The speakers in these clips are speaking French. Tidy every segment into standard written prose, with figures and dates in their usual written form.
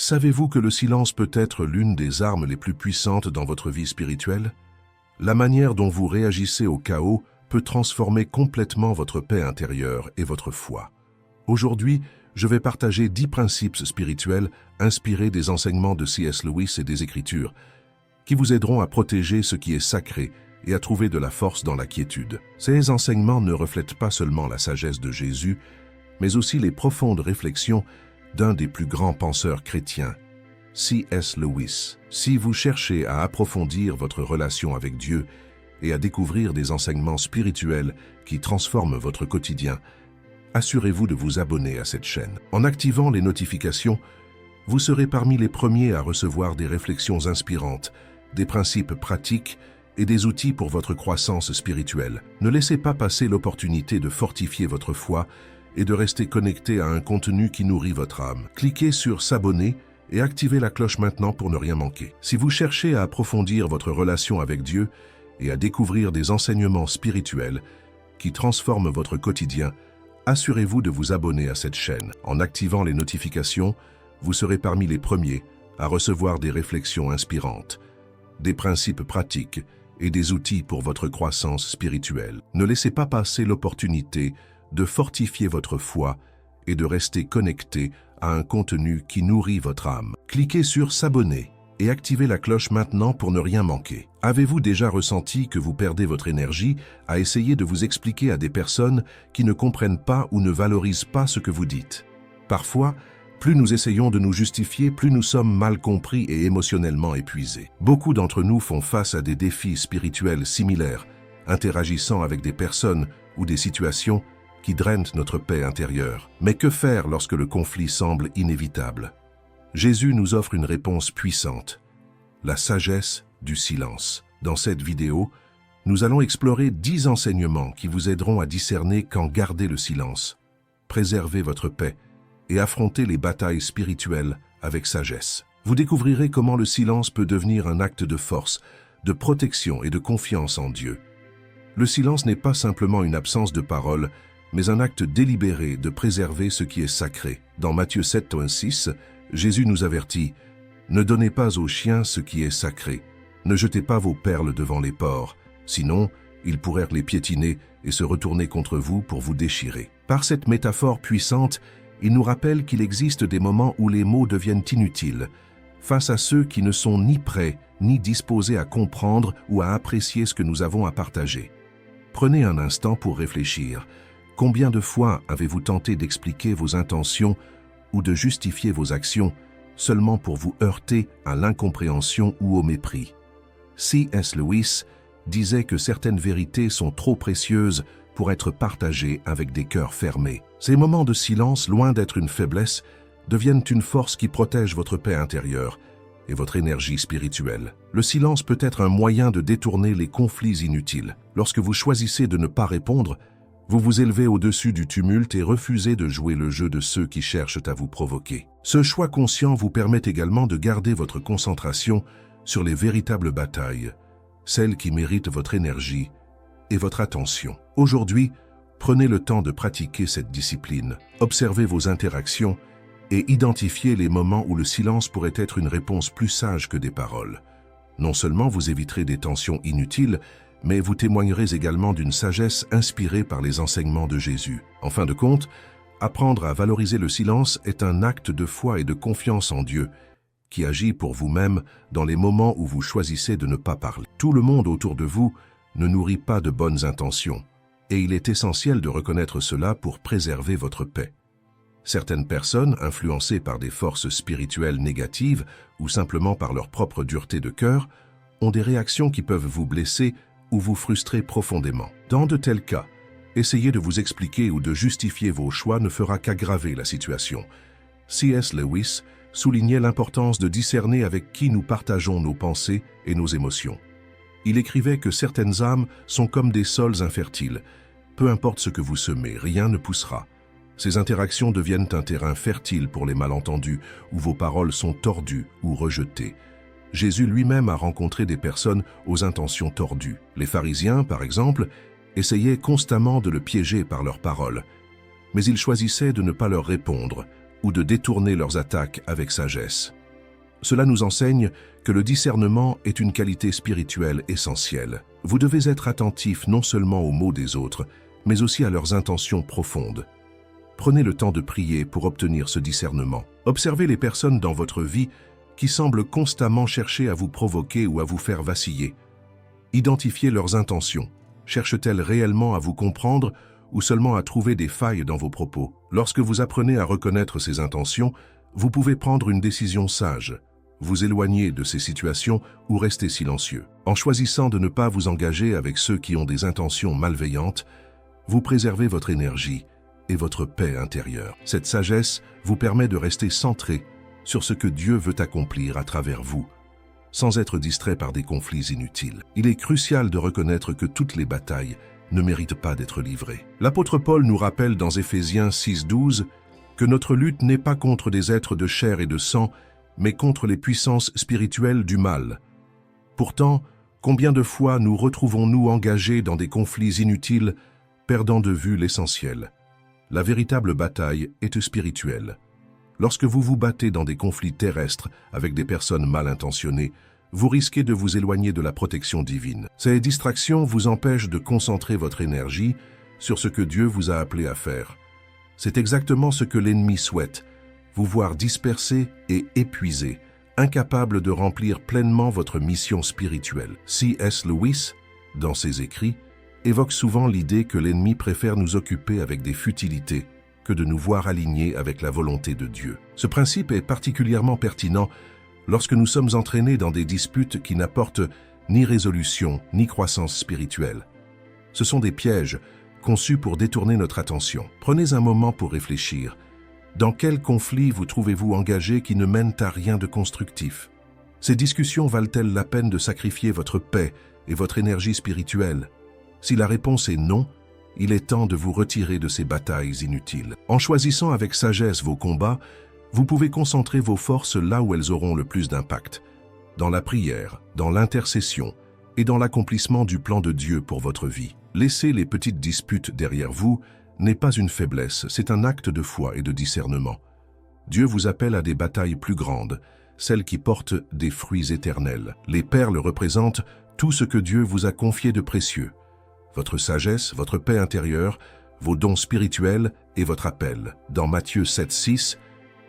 Savez-vous que le silence peut être l'une des armes les plus puissantes dans votre vie spirituelle? La manière dont vous réagissez au chaos peut transformer complètement votre paix intérieure et votre foi. Aujourd'hui, je vais partager 10 principes spirituels inspirés des enseignements de C.S. Lewis et des Écritures, qui vous aideront à protéger ce qui est sacré et à trouver de la force dans la quiétude. Ces enseignements ne reflètent pas seulement la sagesse de Jésus, mais aussi les profondes réflexions d'un des plus grands penseurs chrétiens, C.S. Lewis. Si vous cherchez à approfondir votre relation avec Dieu et à découvrir des enseignements spirituels qui transforment votre quotidien, assurez-vous de vous abonner à cette chaîne. En activant les notifications, vous serez parmi les premiers à recevoir des réflexions inspirantes, des principes pratiques et des outils pour votre croissance spirituelle. Ne laissez pas passer l'opportunité de fortifier votre foi et de rester connecté à un contenu qui nourrit votre âme. Cliquez sur s'abonner et activez la cloche maintenant pour ne rien manquer. Si vous cherchez à approfondir votre relation avec Dieu et à découvrir des enseignements spirituels qui transforment votre quotidien, assurez-vous de vous abonner à cette chaîne. En activant les notifications, vous serez parmi les premiers à recevoir des réflexions inspirantes, des principes pratiques et des outils pour votre croissance spirituelle. Ne laissez pas passer l'opportunité de fortifier votre foi et de rester connecté à un contenu qui nourrit votre âme. Cliquez sur s'abonner et activez la cloche maintenant pour ne rien manquer. Avez-vous déjà ressenti que vous perdez votre énergie à essayer de vous expliquer à des personnes qui ne comprennent pas ou ne valorisent pas ce que vous dites? Parfois, plus nous essayons de nous justifier, plus nous sommes mal compris et émotionnellement épuisés. Beaucoup d'entre nous font face à des défis spirituels similaires, interagissant avec des personnes ou des situations qui drainent notre paix intérieure. Mais que faire lorsque le conflit semble inévitable? Jésus nous offre une réponse puissante, la sagesse du silence. Dans cette vidéo, nous allons explorer 10 enseignements qui vous aideront à discerner quand garder le silence, préserver votre paix et affronter les batailles spirituelles avec sagesse. Vous découvrirez comment le silence peut devenir un acte de force, de protection et de confiance en Dieu. Le silence n'est pas simplement une absence de parole, mais un acte délibéré de préserver ce qui est sacré. Dans Matthieu 7:6, Jésus nous avertit « Ne donnez pas aux chiens ce qui est sacré, ne jetez pas vos perles devant les porcs, sinon ils pourraient les piétiner et se retourner contre vous pour vous déchirer. » Par cette métaphore puissante, il nous rappelle qu'il existe des moments où les mots deviennent inutiles, face à ceux qui ne sont ni prêts ni disposés à comprendre ou à apprécier ce que nous avons à partager. Prenez un instant pour réfléchir. Combien de fois avez-vous tenté d'expliquer vos intentions ou de justifier vos actions seulement pour vous heurter à l'incompréhension ou au mépris? C.S. Lewis disait que certaines vérités sont trop précieuses pour être partagées avec des cœurs fermés. Ces moments de silence, loin d'être une faiblesse, deviennent une force qui protège votre paix intérieure et votre énergie spirituelle. Le silence peut être un moyen de détourner les conflits inutiles. Lorsque vous choisissez de ne pas répondre, vous vous élevez au-dessus du tumulte et refusez de jouer le jeu de ceux qui cherchent à vous provoquer. Ce choix conscient vous permet également de garder votre concentration sur les véritables batailles, celles qui méritent votre énergie et votre attention. Aujourd'hui, prenez le temps de pratiquer cette discipline. Observez vos interactions et identifiez les moments où le silence pourrait être une réponse plus sage que des paroles. Non seulement vous éviterez des tensions inutiles, mais vous témoignerez également d'une sagesse inspirée par les enseignements de Jésus. En fin de compte, apprendre à valoriser le silence est un acte de foi et de confiance en Dieu, qui agit pour vous-même dans les moments où vous choisissez de ne pas parler. Tout le monde autour de vous ne nourrit pas de bonnes intentions, et il est essentiel de reconnaître cela pour préserver votre paix. Certaines personnes, influencées par des forces spirituelles négatives ou simplement par leur propre dureté de cœur, ont des réactions qui peuvent vous blesser ou vous frustrer profondément. Dans de tels cas, essayer de vous expliquer ou de justifier vos choix ne fera qu'aggraver la situation. C.S. Lewis soulignait l'importance de discerner avec qui nous partageons nos pensées et nos émotions. Il écrivait que certaines âmes sont comme des sols infertiles. Peu importe ce que vous semez, rien ne poussera. Ces interactions deviennent un terrain fertile pour les malentendus, où vos paroles sont tordues ou rejetées. Jésus lui-même a rencontré des personnes aux intentions tordues. Les pharisiens, par exemple, essayaient constamment de le piéger par leurs paroles. Mais il choisissait de ne pas leur répondre, ou de détourner leurs attaques avec sagesse. Cela nous enseigne que le discernement est une qualité spirituelle essentielle. Vous devez être attentif non seulement aux mots des autres, mais aussi à leurs intentions profondes. Prenez le temps de prier pour obtenir ce discernement. Observez les personnes dans votre vie qui semblent constamment chercher à vous provoquer ou à vous faire vaciller. Identifiez leurs intentions. Cherchent-elles réellement à vous comprendre ou seulement à trouver des failles dans vos propos? Lorsque vous apprenez à reconnaître ces intentions, vous pouvez prendre une décision sage, vous éloigner de ces situations ou rester silencieux. En choisissant de ne pas vous engager avec ceux qui ont des intentions malveillantes, vous préservez votre énergie et votre paix intérieure. Cette sagesse vous permet de rester centré sur ce que Dieu veut accomplir à travers vous, sans être distrait par des conflits inutiles. Il est crucial de reconnaître que toutes les batailles ne méritent pas d'être livrées. L'apôtre Paul nous rappelle dans Éphésiens 6:12 que notre lutte n'est pas contre des êtres de chair et de sang, mais contre les puissances spirituelles du mal. Pourtant, combien de fois nous retrouvons-nous engagés dans des conflits inutiles, perdant de vue l'essentiel? La véritable bataille est spirituelle. Lorsque vous vous battez dans des conflits terrestres avec des personnes mal intentionnées, vous risquez de vous éloigner de la protection divine. Ces distractions vous empêchent de concentrer votre énergie sur ce que Dieu vous a appelé à faire. C'est exactement ce que l'ennemi souhaite, vous voir dispersé et épuisé, incapable de remplir pleinement votre mission spirituelle. C.S. Lewis, dans ses écrits, évoque souvent l'idée que l'ennemi préfère nous occuper avec des futilités que de nous voir alignés avec la volonté de Dieu. Ce principe est particulièrement pertinent lorsque nous sommes entraînés dans des disputes qui n'apportent ni résolution ni croissance spirituelle. Ce sont des pièges conçus pour détourner notre attention. Prenez un moment pour réfléchir. Dans quel conflit vous trouvez-vous engagé qui ne mènent à rien de constructif? Ces discussions valent-elles la peine de sacrifier votre paix et votre énergie spirituelle? Si la réponse est non, il est temps de vous retirer de ces batailles inutiles. En choisissant avec sagesse vos combats, vous pouvez concentrer vos forces là où elles auront le plus d'impact, dans la prière, dans l'intercession et dans l'accomplissement du plan de Dieu pour votre vie. Laisser les petites disputes derrière vous n'est pas une faiblesse, c'est un acte de foi et de discernement. Dieu vous appelle à des batailles plus grandes, celles qui portent des fruits éternels. Les perles représentent tout ce que Dieu vous a confié de précieux. Votre sagesse, votre paix intérieure, vos dons spirituels et votre appel. Dans Matthieu 7:6,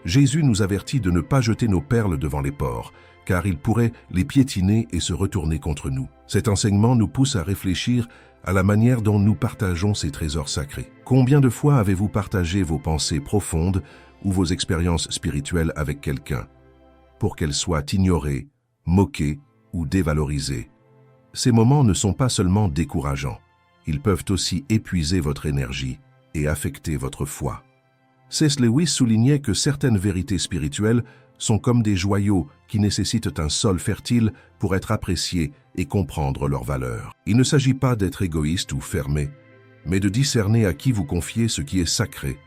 Jésus nous avertit de ne pas jeter nos perles devant les porcs, car ils pourraient les piétiner et se retourner contre nous. Cet enseignement nous pousse à réfléchir à la manière dont nous partageons ces trésors sacrés. Combien de fois avez-vous partagé vos pensées profondes ou vos expériences spirituelles avec quelqu'un, pour qu'elles soient ignorées, moquées ou dévalorisées? Ces moments ne sont pas seulement décourageants, ils peuvent aussi épuiser votre énergie et affecter votre foi. C.S. Lewis soulignait que certaines vérités spirituelles sont comme des joyaux qui nécessitent un sol fertile pour être appréciés et comprendre leur valeur. Il ne s'agit pas d'être égoïste ou fermé, mais de discerner à qui vous confiez ce qui est sacré.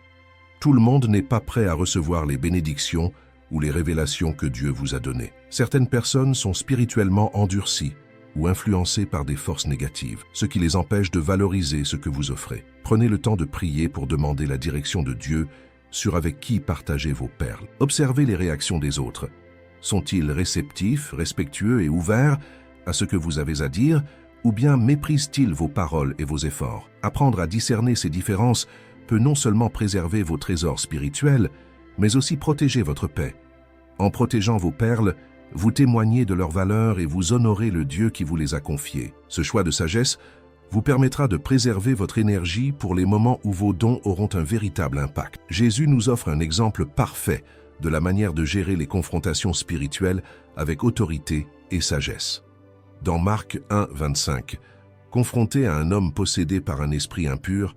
Tout le monde n'est pas prêt à recevoir les bénédictions ou les révélations que Dieu vous a données. Certaines personnes sont spirituellement endurcies ou influencées par des forces négatives, ce qui les empêche de valoriser ce que vous offrez. Prenez le temps de prier pour demander la direction de Dieu sur avec qui partager vos perles. Observez les réactions des autres. Sont-ils réceptifs, respectueux et ouverts à ce que vous avez à dire, ou bien méprisent-ils vos paroles et vos efforts? Apprendre à discerner ces différences peut non seulement préserver vos trésors spirituels, mais aussi protéger votre paix. En protégeant vos perles, vous témoignez de leur valeur et vous honorez le Dieu qui vous les a confiées. Ce choix de sagesse vous permettra de préserver votre énergie pour les moments où vos dons auront un véritable impact. Jésus nous offre un exemple parfait de la manière de gérer les confrontations spirituelles avec autorité et sagesse. Dans Marc 1:25, confronté à un homme possédé par un esprit impur,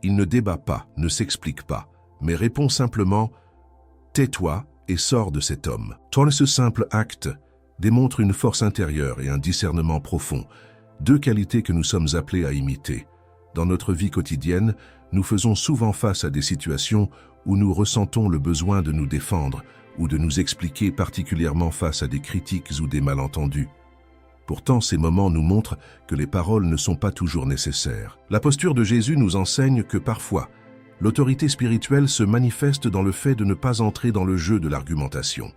il ne débat pas, ne s'explique pas, mais répond simplement « Tais-toi et sors de cet homme ». Ce simple acte démontre une force intérieure et un discernement profond, deux qualités que nous sommes appelés à imiter. Dans notre vie quotidienne, nous faisons souvent face à des situations où nous ressentons le besoin de nous défendre ou de nous expliquer, particulièrement face à des critiques ou des malentendus. Pourtant, ces moments nous montrent que les paroles ne sont pas toujours nécessaires. La posture de Jésus nous enseigne que parfois, L'autorité spirituelle se manifeste dans le fait de ne pas entrer dans le jeu de l'argumentation.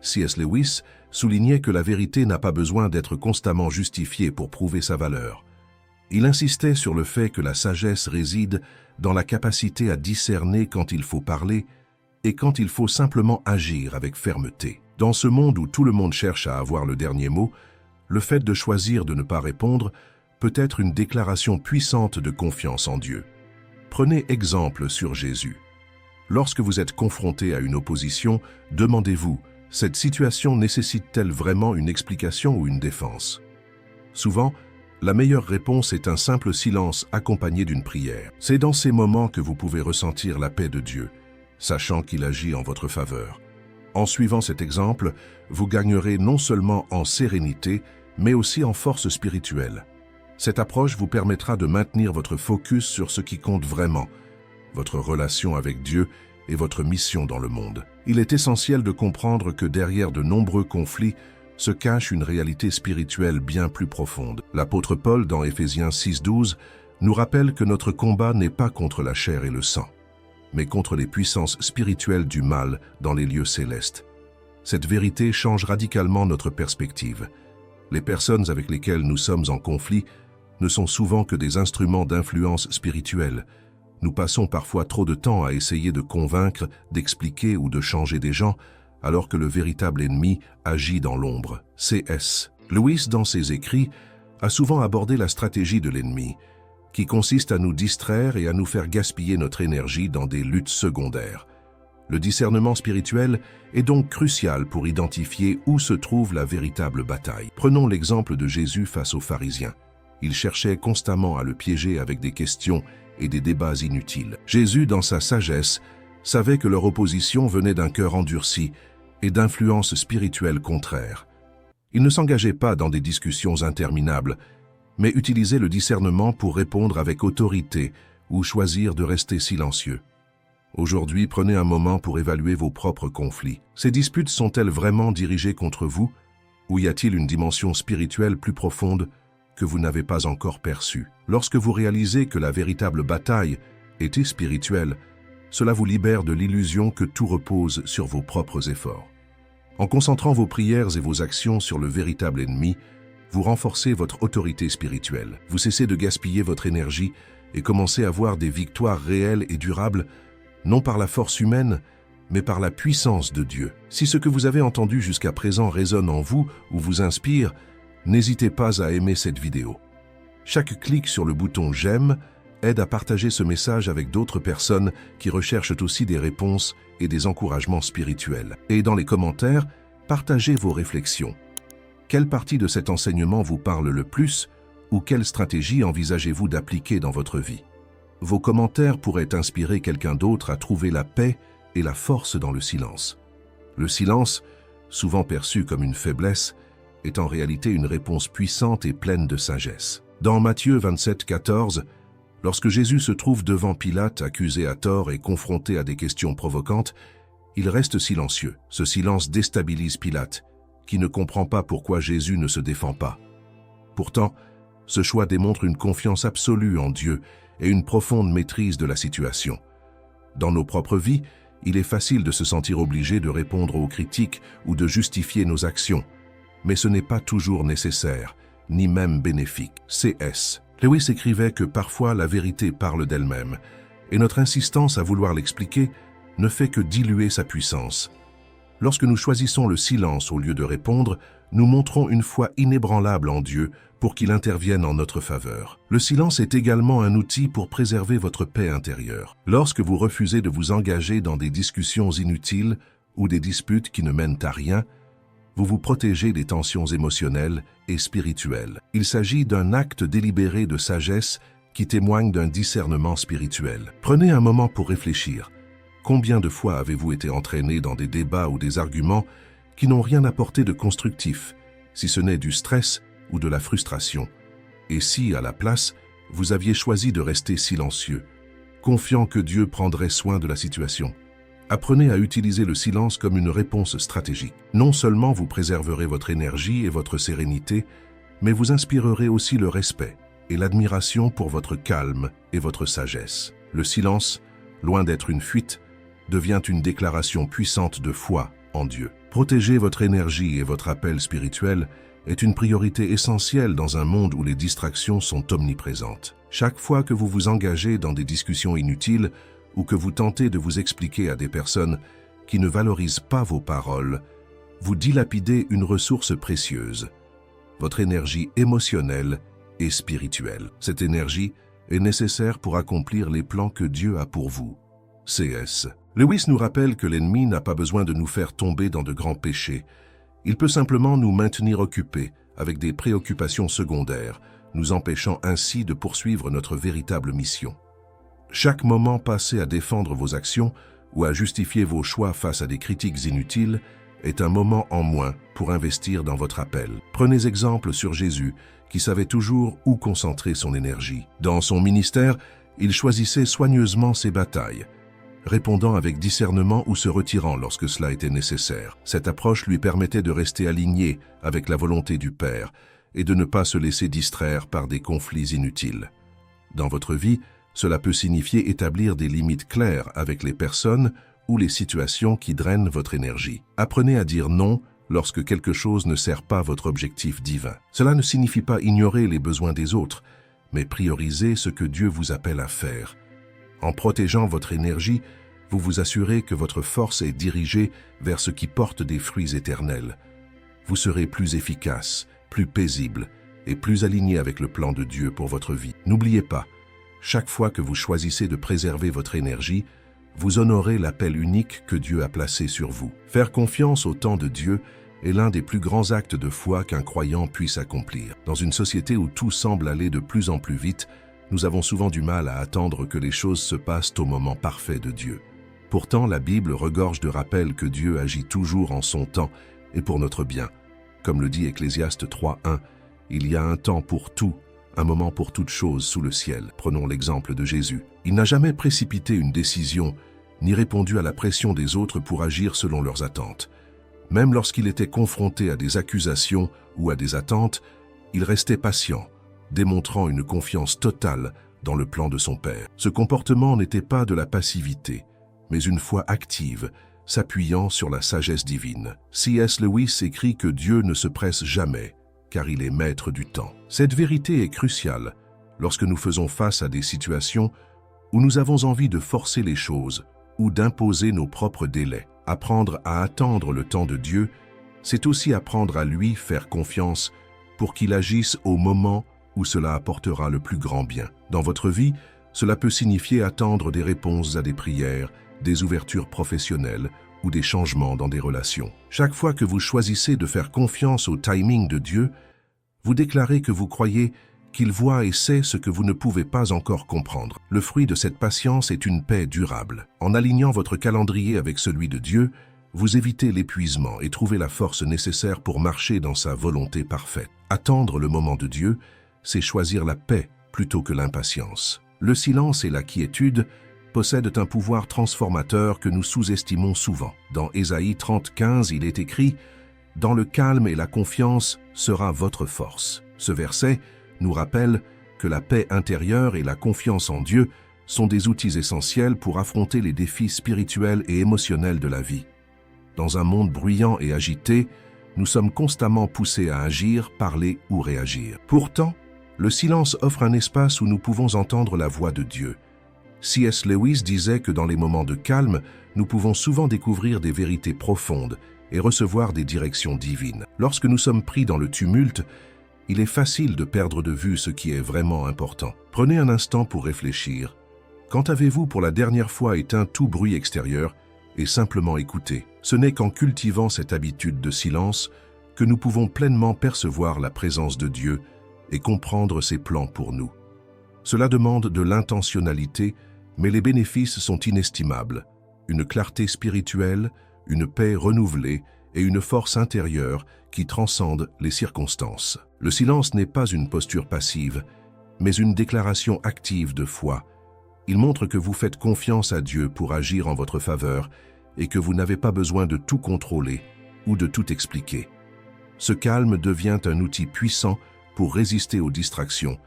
C.S. Lewis soulignait que la vérité n'a pas besoin d'être constamment justifiée pour prouver sa valeur. Il insistait sur le fait que la sagesse réside dans la capacité à discerner quand il faut parler et quand il faut simplement agir avec fermeté. Dans ce monde où tout le monde cherche à avoir le dernier mot, le fait de choisir de ne pas répondre peut être une déclaration puissante de confiance en Dieu. Prenez exemple sur Jésus. Lorsque vous êtes confronté à une opposition, demandez-vous, cette situation nécessite-t-elle vraiment une explication ou une défense? Souvent, la meilleure réponse est un simple silence accompagné d'une prière. C'est dans ces moments que vous pouvez ressentir la paix de Dieu, sachant qu'il agit en votre faveur. En suivant cet exemple, vous gagnerez non seulement en sérénité, mais aussi en force spirituelle. Cette approche vous permettra de maintenir votre focus sur ce qui compte vraiment, votre relation avec Dieu et votre mission dans le monde. Il est essentiel de comprendre que derrière de nombreux conflits se cache une réalité spirituelle bien plus profonde. L'apôtre Paul, dans Éphésiens 6:12, nous rappelle que notre combat n'est pas contre la chair et le sang, mais contre les puissances spirituelles du mal dans les lieux célestes. Cette vérité change radicalement notre perspective. Les personnes avec lesquelles nous sommes en conflit ne sont souvent que des instruments d'influence spirituelle. Nous passons parfois trop de temps à essayer de convaincre, d'expliquer ou de changer des gens, alors que le véritable ennemi agit dans l'ombre. C.S. Lewis, dans ses écrits, a souvent abordé la stratégie de l'ennemi, qui consiste à nous distraire et à nous faire gaspiller notre énergie dans des luttes secondaires. Le discernement spirituel est donc crucial pour identifier où se trouve la véritable bataille. Prenons l'exemple de Jésus face aux pharisiens. Il cherchait constamment à le piéger avec des questions et des débats inutiles. Jésus, dans sa sagesse, savait que leur opposition venait d'un cœur endurci et d'influences spirituelles contraires. Il ne s'engageait pas dans des discussions interminables, mais utilisait le discernement pour répondre avec autorité ou choisir de rester silencieux. Aujourd'hui, prenez un moment pour évaluer vos propres conflits. Ces disputes sont-elles vraiment dirigées contre vous, ou y a-t-il une dimension spirituelle plus profonde que vous n'avez pas encore perçue? Lorsque vous réalisez que la véritable bataille était spirituelle, cela vous libère de l'illusion que tout repose sur vos propres efforts. En concentrant vos prières et vos actions sur le véritable ennemi, vous renforcez votre autorité spirituelle. Vous cessez de gaspiller votre énergie et commencez à voir des victoires réelles et durables, non par la force humaine, mais par la puissance de Dieu. Si ce que vous avez entendu jusqu'à présent résonne en vous ou vous inspire, n'hésitez pas à aimer cette vidéo. Chaque clic sur le bouton « J'aime » aide à partager ce message avec d'autres personnes qui recherchent aussi des réponses et des encouragements spirituels. Et dans les commentaires, partagez vos réflexions. Quelle partie de cet enseignement vous parle le plus ou quelle stratégie envisagez-vous d'appliquer dans votre vie? Vos commentaires pourraient inspirer quelqu'un d'autre à trouver la paix et la force dans le silence. Le silence, souvent perçu comme une faiblesse, est en réalité une réponse puissante et pleine de sagesse. Dans Matthieu 27:14, lorsque Jésus se trouve devant Pilate, accusé à tort et confronté à des questions provocantes, il reste silencieux. Ce silence déstabilise Pilate, qui ne comprend pas pourquoi Jésus ne se défend pas. Pourtant, ce choix démontre une confiance absolue en Dieu et une profonde maîtrise de la situation. Dans nos propres vies, il est facile de se sentir obligé de répondre aux critiques ou de justifier nos actions, mais ce n'est pas toujours nécessaire, ni même bénéfique. C.S. Lewis écrivait que parfois la vérité parle d'elle-même, et notre insistance à vouloir l'expliquer ne fait que diluer sa puissance. Lorsque nous choisissons le silence au lieu de répondre, nous montrons une foi inébranlable en Dieu pour qu'il intervienne en notre faveur. Le silence est également un outil pour préserver votre paix intérieure. Lorsque vous refusez de vous engager dans des discussions inutiles ou des disputes qui ne mènent à rien, vous vous protégez des tensions émotionnelles et spirituelles. Il s'agit d'un acte délibéré de sagesse qui témoigne d'un discernement spirituel. Prenez un moment pour réfléchir. Combien de fois avez-vous été entraîné dans des débats ou des arguments qui n'ont rien apporté de constructif, si ce n'est du stress ou de la frustration? Et si, à la place, vous aviez choisi de rester silencieux, confiant que Dieu prendrait soin de la situation? Apprenez à utiliser le silence comme une réponse stratégique. Non seulement vous préserverez votre énergie et votre sérénité, mais vous inspirerez aussi le respect et l'admiration pour votre calme et votre sagesse. Le silence loin d'être une fuite, devient une déclaration puissante de foi en Dieu. Protéger votre énergie et votre appel spirituel est une priorité essentielle dans un monde où les distractions sont omniprésentes. Chaque fois que vous vous engagez dans des discussions inutiles ou que vous tentez de vous expliquer à des personnes qui ne valorisent pas vos paroles, vous dilapidez une ressource précieuse, votre énergie émotionnelle et spirituelle. Cette énergie est nécessaire pour accomplir les plans que Dieu a pour vous. C.S. Lewis nous rappelle que l'ennemi n'a pas besoin de nous faire tomber dans de grands péchés. Il peut simplement nous maintenir occupés avec des préoccupations secondaires, nous empêchant ainsi de poursuivre notre véritable mission. Chaque moment passé à défendre vos actions ou à justifier vos choix face à des critiques inutiles est un moment en moins pour investir dans votre appel. Prenez exemple sur Jésus, qui savait toujours où concentrer son énergie. Dans son ministère, il choisissait soigneusement ses batailles, répondant avec discernement ou se retirant lorsque cela était nécessaire. Cette approche lui permettait de rester aligné avec la volonté du Père et de ne pas se laisser distraire par des conflits inutiles. Dans votre vie, cela peut signifier établir des limites claires avec les personnes ou les situations qui drainent votre énergie. Apprenez à dire non lorsque quelque chose ne sert pas votre objectif divin. Cela ne signifie pas ignorer les besoins des autres, mais prioriser ce que Dieu vous appelle à faire. En protégeant votre énergie, vous vous assurez que votre force est dirigée vers ce qui porte des fruits éternels. Vous serez plus efficace, plus paisible et plus aligné avec le plan de Dieu pour votre vie. N'oubliez pas, chaque fois que vous choisissez de préserver votre énergie, vous honorez l'appel unique que Dieu a placé sur vous. Faire confiance au temps de Dieu est l'un des plus grands actes de foi qu'un croyant puisse accomplir. Dans une société où tout semble aller de plus en plus vite, nous avons souvent du mal à attendre que les choses se passent au moment parfait de Dieu. Pourtant, la Bible regorge de rappels que Dieu agit toujours en son temps et pour notre bien. Comme le dit Ecclésiaste 3:1, « Il y a un temps pour tout, un moment pour toute chose sous le ciel. » Prenons l'exemple de Jésus. Il n'a jamais précipité une décision, ni répondu à la pression des autres pour agir selon leurs attentes. Même lorsqu'il était confronté à des accusations ou à des attentes, il restait patient, démontrant une confiance totale dans le plan de son Père. Ce comportement n'était pas de la passivité, mais une foi active, s'appuyant sur la sagesse divine. C.S. Lewis écrit que Dieu ne se presse jamais, car il est maître du temps. Cette vérité est cruciale lorsque nous faisons face à des situations où nous avons envie de forcer les choses ou d'imposer nos propres délais. Apprendre à attendre le temps de Dieu, c'est aussi apprendre à lui faire confiance pour qu'il agisse au moment où cela apportera le plus grand bien. Dans votre vie, cela peut signifier attendre des réponses à des prières, des ouvertures professionnelles ou des changements dans des relations. Chaque fois que vous choisissez de faire confiance au timing de Dieu, vous déclarez que vous croyez qu'il voit et sait ce que vous ne pouvez pas encore comprendre. Le fruit de cette patience est une paix durable. En alignant votre calendrier avec celui de Dieu, vous évitez l'épuisement et trouvez la force nécessaire pour marcher dans sa volonté parfaite. Attendre le moment de Dieu, c'est choisir la paix plutôt que l'impatience. Le silence et la quiétude possèdent un pouvoir transformateur que nous sous-estimons souvent. Dans Ésaïe 30:15, il est écrit « Dans le calme et la confiance sera votre force ». Ce verset nous rappelle que la paix intérieure et la confiance en Dieu sont des outils essentiels pour affronter les défis spirituels et émotionnels de la vie. Dans un monde bruyant et agité, nous sommes constamment poussés à agir, parler ou réagir. Pourtant, le silence offre un espace où nous pouvons entendre la voix de Dieu. C.S. Lewis disait que dans les moments de calme, nous pouvons souvent découvrir des vérités profondes et recevoir des directions divines. Lorsque nous sommes pris dans le tumulte, il est facile de perdre de vue ce qui est vraiment important. Prenez un instant pour réfléchir. Quand avez-vous pour la dernière fois éteint tout bruit extérieur et simplement écouté? Ce n'est qu'en cultivant cette habitude de silence que nous pouvons pleinement percevoir la présence de Dieu et comprendre ses plans pour nous. Cela demande de l'intentionnalité, mais les bénéfices sont inestimables. Une clarté spirituelle, une paix renouvelée et une force intérieure qui transcende les circonstances. Le silence n'est pas une posture passive, mais une déclaration active de foi. Il montre que vous faites confiance à Dieu pour agir en votre faveur et que vous n'avez pas besoin de tout contrôler ou de tout expliquer. Ce calme devient un outil puissant pour résister aux distractions,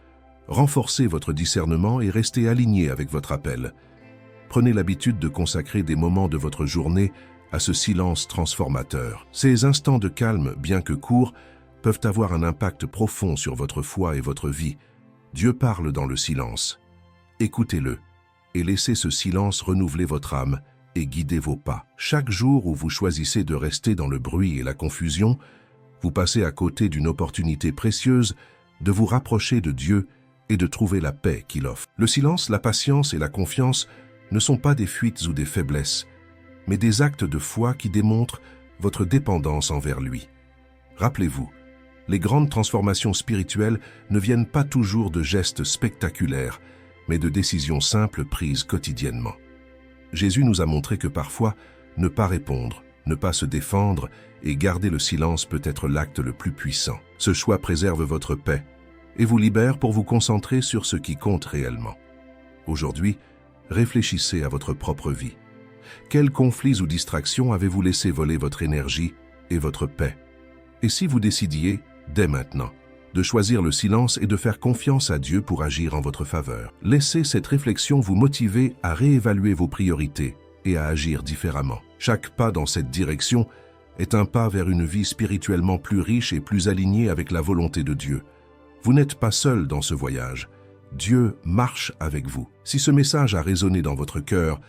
renforcer votre discernement et rester aligné avec votre appel. prenez l'habitude de consacrer des moments de votre journée à ce silence transformateur. Ces instants de calme, bien que courts, peuvent avoir un impact profond sur votre foi et votre vie. Dieu parle dans le silence. Écoutez-le et laissez ce silence renouveler votre âme et guider vos pas. Chaque jour où vous choisissez de rester dans le bruit et la confusion, vous passez à côté d'une opportunité précieuse de vous rapprocher de Dieu et de trouver la paix qu'il offre. Le silence, la patience et la confiance ne sont pas des fuites ou des faiblesses, mais des actes de foi qui démontrent votre dépendance envers lui. Rappelez-vous, les grandes transformations spirituelles ne viennent pas toujours de gestes spectaculaires, mais de décisions simples prises quotidiennement. Jésus nous a montré que parfois, ne pas répondre, ne pas se défendre et garder le silence peut être l'acte le plus puissant. Ce choix préserve votre paix et vous libère pour vous concentrer sur ce qui compte réellement. Aujourd'hui, réfléchissez à votre propre vie. Quels conflits ou distractions avez-vous laissé voler votre énergie et votre paix? Et si vous décidiez, dès maintenant, de choisir le silence et de faire confiance à Dieu pour agir en votre faveur? Laissez cette réflexion vous motiver à réévaluer vos priorités et à agir différemment. Chaque pas dans cette direction est un pas vers une vie spirituellement plus riche et plus alignée avec la volonté de Dieu. Vous n'êtes pas seul dans ce voyage. Dieu marche avec vous. Si ce message a résonné dans votre cœur,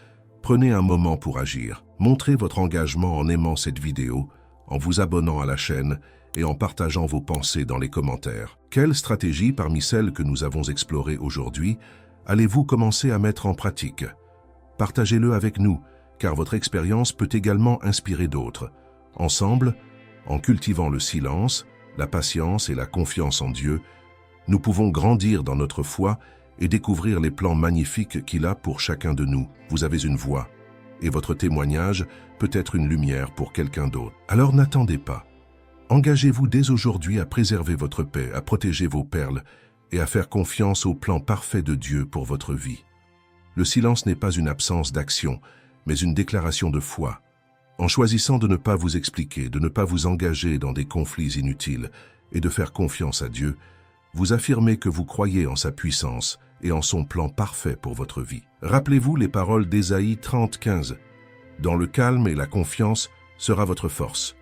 prenez un moment pour agir. Montrez votre engagement en aimant cette vidéo, en vous abonnant à la chaîne et en partageant vos pensées dans les commentaires. Quelle stratégie parmi celles que nous avons explorées aujourd'hui allez-vous commencer à mettre en pratique? Partagez-le avec nous, car votre expérience peut également inspirer d'autres. Ensemble, en cultivant le silence, la patience et la confiance en Dieu, nous pouvons grandir dans notre foi et découvrir les plans magnifiques qu'il a pour chacun de nous. Vous avez une voix, et votre témoignage peut être une lumière pour quelqu'un d'autre. Alors n'attendez pas. Engagez-vous dès aujourd'hui à préserver votre paix, à protéger vos perles et à faire confiance au plan parfait de Dieu pour votre vie. Le silence n'est pas une absence d'action, mais une déclaration de foi. En choisissant de ne pas vous expliquer, de ne pas vous engager dans des conflits inutiles et de faire confiance à Dieu, vous affirmez que vous croyez en sa puissance et en son plan parfait pour votre vie. Rappelez-vous les paroles d'Ésaïe 30:15. Dans le calme et la confiance sera votre force.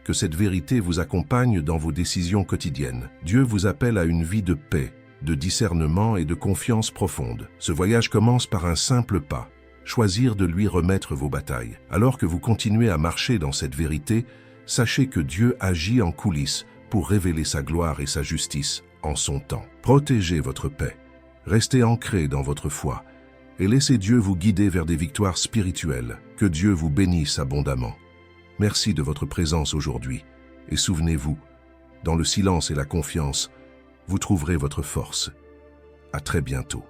Que cette vérité vous accompagne dans vos décisions quotidiennes. Dieu vous appelle à une vie de paix, de discernement et de confiance profonde. Ce voyage commence par un simple pas, choisir de lui remettre vos batailles. Alors que vous continuez à marcher dans cette vérité, sachez que Dieu agit en coulisses pour révéler sa gloire et sa justice en son temps. Protégez votre paix, restez ancrés dans votre foi et laissez Dieu vous guider vers des victoires spirituelles. Que Dieu vous bénisse abondamment. Merci de votre présence aujourd'hui et souvenez-vous, dans le silence et la confiance, vous trouverez votre force. À très bientôt.